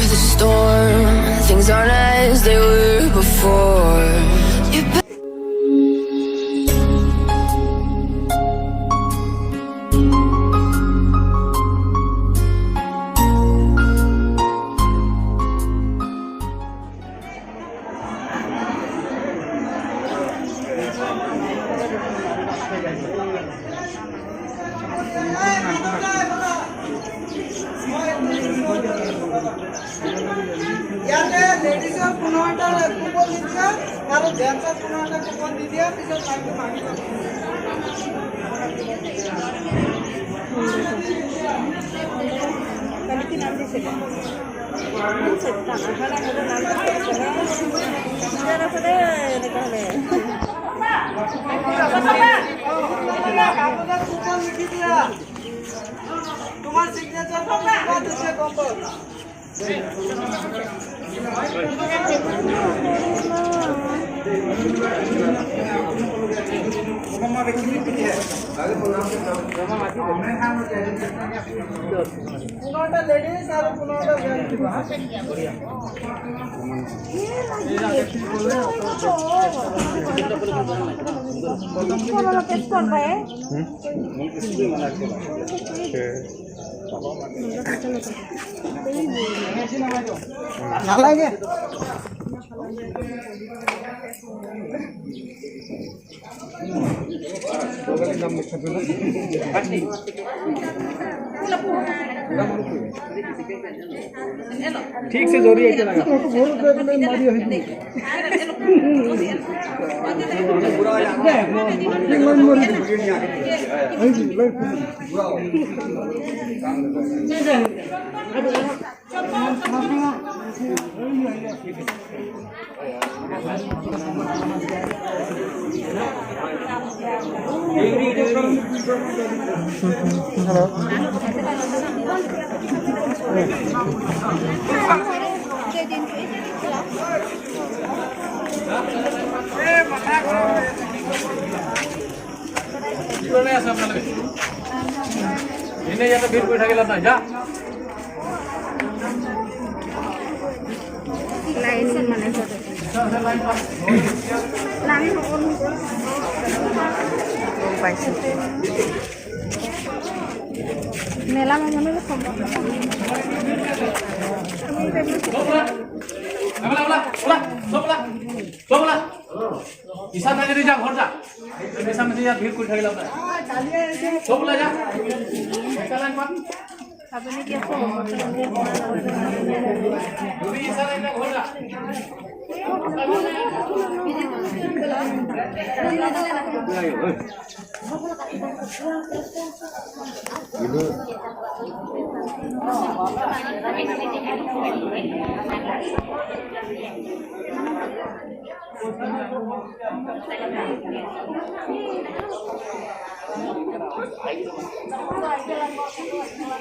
the storm. Things aren't as they were before. ইয়াতে লেডিজৰ 15টা coupon দি দিয়া আৰু জেন্টছৰ 15টা কুপন দি দিয়া পিছত লাইনটো ভাঙি যাব কালি কি নাম দিছে সত্তা নাখালা মোৰ নাম দিছে যারা ফলে এনেকা হলে আপনার কুপন লিখি দিয়া তোমার সিগনেচার কত দিছে কত Mama bikin ini ya. Lalu pulang ke mama mati. Punota ladies और punota जेंट्स बा. Kalau peskon kae? Nalanya. ठीक से जोरी है लगा बोल कर मारी है पूरा आ गया मन मोरी आई जी life ini ya biar gue lagi lah ya lain mana lain paisa মেলা মানে সম্ভব isa na jadi jang horja isa na jadi bhir kul thagila na sobla ja kalan pat আপনি কি আছে duri isa na horja ini